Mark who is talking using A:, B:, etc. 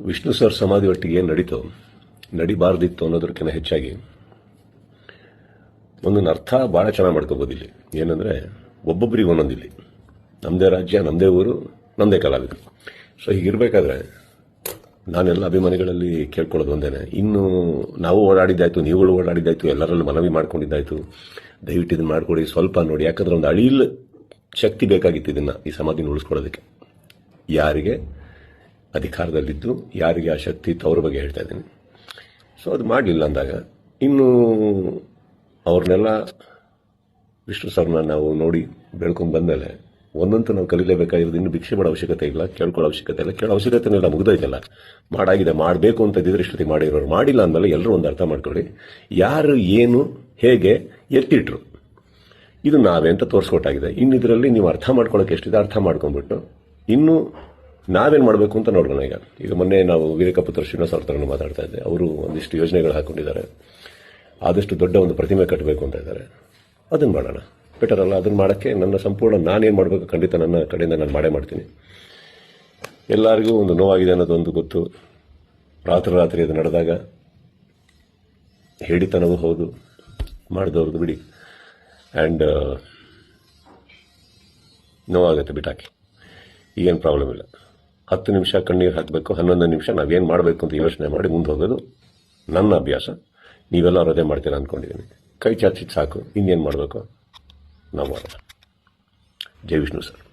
A: Vishnu sir ಸಮಾಧಿ ಒಟ್ಟಿಗೆ ಏನು ನಡೀತು, ನಡಿಬಾರ್ದಿತ್ತು ಅನ್ನೋದಕ್ಕಿಂತ ಹೆಚ್ಚಾಗಿ ಒಂದೊಂದು ಅರ್ಥ ಭಾಳ ಚೆನ್ನಾಗಿ ಮಾಡ್ಕೋಬೋದು ಇಲ್ಲಿ. ಏನಂದರೆ ಒಬ್ಬೊಬ್ಬರಿಗೆ ಒಂದೊಂದಿಲ್ಲಿ, ನಮ್ಮದೇ ರಾಜ್ಯ, ನಮ್ಮದೇ ಊರು, ನಮ್ಮದೇ ಕಲಾವಿದರು. ಸೊ ಹೀಗಿರಬೇಕಾದ್ರೆ ನಾನೆಲ್ಲ ಅಭಿಮಾನಿಗಳಲ್ಲಿ ಕೇಳ್ಕೊಳ್ಳೋದು ಒಂದೇನೆ, ಇನ್ನು ನಾವು ಓಡಾಡಿದ್ದಾಯ್ತು, ನೀವುಗಳು ಓಡಾಡಿದ್ದಾಯ್ತು, ಎಲ್ಲರಲ್ಲೂ ಮನವಿ ಮಾಡ್ಕೊಂಡಿದ್ದಾಯ್ತು, ದಯವಿಟ್ಟು ಇದನ್ನು ಮಾಡಿಕೊಡಿ, ಸ್ವಲ್ಪ ನೋಡಿ. ಯಾಕಂದ್ರೆ ಒಂದು ಅಳಿಲ್ ಶಕ್ತಿ ಬೇಕಾಗಿತ್ತು ಇದನ್ನು, ಈ ಸಮಾಧಿನ ಉಳಿಸ್ಕೊಳ್ಳೋದಕ್ಕೆ. ಯಾರಿಗೆ ಅಧಿಕಾರದಲ್ಲಿದ್ದು ಯಾರಿಗೆ ಆ ಶಕ್ತಿ ಇತ್ತು ಅವ್ರ ಬಗ್ಗೆ ಹೇಳ್ತಾ ಇದ್ದೀನಿ. ಸೊ ಅದು ಮಾಡಲಿಲ್ಲ ಅಂದಾಗ ಇನ್ನು ಅವ್ರನ್ನೆಲ್ಲ ವಿಷ್ಣು ಸರ್ನ ನಾವು ನೋಡಿ ಬೆಳ್ಕೊಂಡು ಬಂದಮೇಲೆ ಒಂದಂತೂ ನಾವು ಕಲೀಲೇಬೇಕಾಗಿರೋದು. ಇನ್ನು ಭಿಕ್ಷೆ ಮಾಡೋ ಅವಶ್ಯಕತೆ ಇಲ್ಲ, ಕೇಳ್ಕೊಳ್ಳೋ ಅವಶ್ಯಕತೆ ಇಲ್ಲ, ಕೇಳೋ ಅವಶ್ಯಕತೆ ಇಲ್ಲ, ಮುಗ್ದೈತಲ್ಲ. ಮಾಡಾಗಿದೆ, ಮಾಡಬೇಕು ಅಂತ ಇದ್ದಿದ್ರೆ ಇಷ್ಟೊತ್ತಿಗೆ ಮಾಡಿರೋರು. ಮಾಡಿಲ್ಲ ಅಂದಮೇಲೆ ಎಲ್ಲರೂ ಒಂದು ಅರ್ಥ ಮಾಡ್ಕೊಳ್ಳಿ, ಯಾರು ಏನು ಹೇಗೆ ಎತ್ತಿಟ್ರು ಇದು ನಾವೇ ಅಂತ ತೋರಿಸ್ಕೊಟ್ಟಾಗಿದೆ. ಇನ್ನು ಇದರಲ್ಲಿ ನೀವು ಅರ್ಥ ಮಾಡ್ಕೊಳ್ಳೋಕೆ ಎಷ್ಟಿದೆ ಅರ್ಥ ಮಾಡ್ಕೊಂಡ್ಬಿಟ್ಟು ಇನ್ನು ನಾವೇನು ಮಾಡಬೇಕು ಅಂತ ನೋಡೋಣ. ಈಗ ಮೊನ್ನೆ ನಾವು ವೀರಕಪುತ್ರ ಶ್ರೀನಿವಾಸ ಅವ್ರ ಥರನೂ ಮಾತಾಡ್ತಾ ಇದ್ದೆ. ಅವರು ಒಂದಿಷ್ಟು ಯೋಜನೆಗಳು ಹಾಕೊಂಡಿದ್ದಾರೆ, ಆದಷ್ಟು ದೊಡ್ಡ ಒಂದು ಪ್ರತಿಮೆ ಕಟ್ಟಬೇಕು ಅಂತ ಇದ್ದಾರೆ. ಅದನ್ನು ಮಾಡೋಣ, ಬೆಟರ್ ಅಲ್ಲ? ಅದನ್ನು ಮಾಡೋಕ್ಕೆ ನನ್ನ ಸಂಪೂರ್ಣ ನಾನೇನು ಮಾಡಬೇಕು ಖಂಡಿತ ನನ್ನ ಕಡೆಯಿಂದ ನಾನು ಮಾಡೇ ಮಾಡ್ತೀನಿ. ಎಲ್ಲರಿಗೂ ಒಂದು ನೋವಾಗಿದೆ ಅನ್ನೋದೊಂದು ಗೊತ್ತು. ರಾತ್ರಿ ಅದು ನಡೆದಾಗ ಹೇಳಿತನವೂ ಹೌದು, ಮಾಡಿದವ್ರದ್ದು ಬಿಡಿ. ಆ್ಯಂಡ್ ನೋವಾಗುತ್ತೆ, ಬಿಟ್ಟಾಕಿ, ಈಗೇನು ಪ್ರಾಬ್ಲಮ್ ಇಲ್ಲ. 10 ನಿಮಿಷ ಕಣ್ಣೀರು ಹಾಕಬೇಕು, 11 ನಿಮಿಷ ನಾವೇನು ಮಾಡಬೇಕು ಅಂತ ಯೋಚನೆ ಮಾಡಿ ಮುಂದೆ ಹೋಗೋದು ನನ್ನ ಅಭ್ಯಾಸ. ನೀವೆಲ್ಲರೂ ಅದೇ ಮಾಡ್ತೀರಾ ಅಂದ್ಕೊಂಡಿದ್ದೀನಿ. ಕೈ ಚಾಚಿದ್ದು ಸಾಕು, ಇನ್ನೇನು ಮಾಡಬೇಕು ನಾವು ಮಾಡೋಣ. ಜೈ ವಿಷ್ಣು ಸರ್.